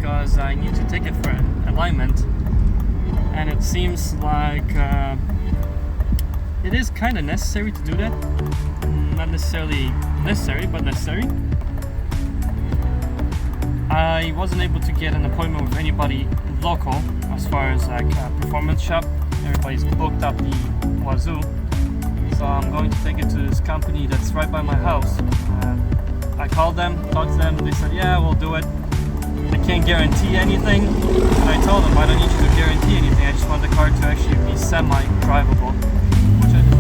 because I need to take it for alignment, and it seems like it is kind of necessary to do that. Not necessarily necessary, but necessary. I wasn't able to get an appointment with anybody local as far as like a performance shop. Everybody's booked up the wazoo, so I'm going to take it to this company that's right by my house. I called them, talked to them, they said yeah, we'll do it. They can't guarantee anything, and I told them I don't need you to guarantee anything, I just want the car to actually be semi-drivable, which I did.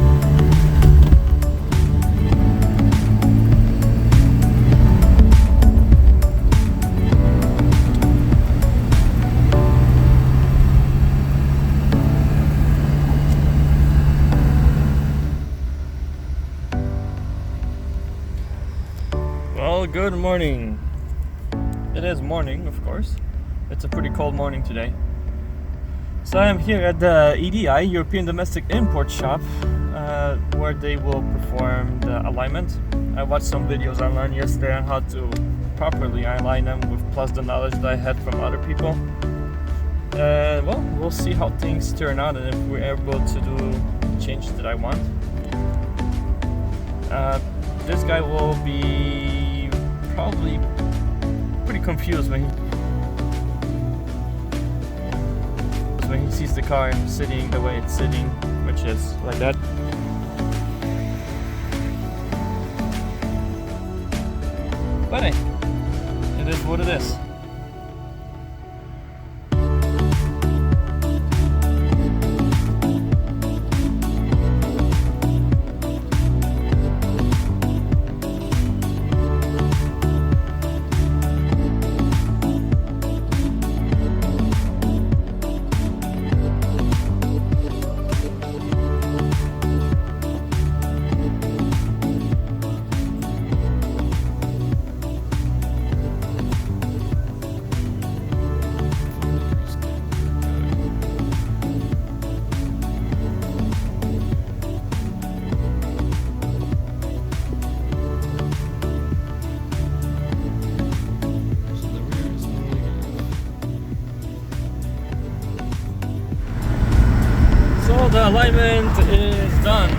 Well, good morning. It is morning, of course. It's a pretty cold morning today. So I am here at the E.D.I European Domestic Import Shop, where they will perform the alignment. I watched some videos I learned yesterday on how to properly align them, with plus the knowledge that I had from other people. Well, we'll see how things turn out and if we're able to do the changes that I want. This guy will be probably pretty confused when he sees the car sitting the way it's sitting, which is like that. But hey, it is what it is. The alignment is done.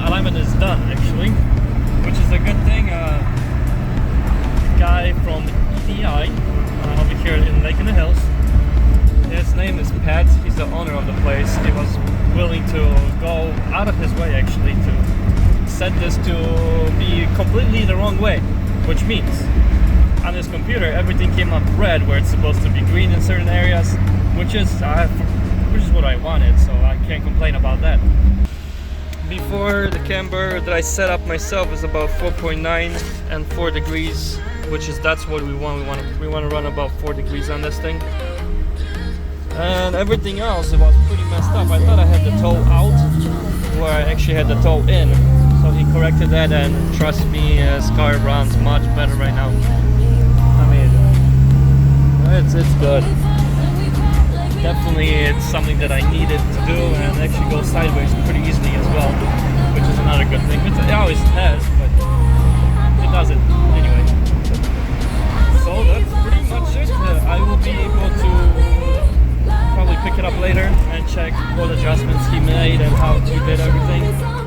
Alignment is done actually, which is a good thing. Guy from E.D.I over here in Lake in the Hills. His name is Pat. He's the owner of the place. He was willing to go out of his way actually to set this to be completely the wrong way, which means on this computer everything came up red where it's supposed to be green in certain areas, which is what I wanted, so I can't complain about that. Before, the camber that I set up myself is about 4.9 and 4 degrees, that's what we want. We want to run about 4 degrees on this thing. And everything else, it was pretty messed up. I thought I had the toe out, where I actually had the toe in. So he corrected that, and trust me, his car runs much better right now. I mean, it's good. Definitely it's something that I needed to do, and it actually goes sideways pretty easily as well, which is another good thing. It always has, but it does it anyway. So that's pretty much it. I will be able to probably pick it up later and check what adjustments he made and how he did everything.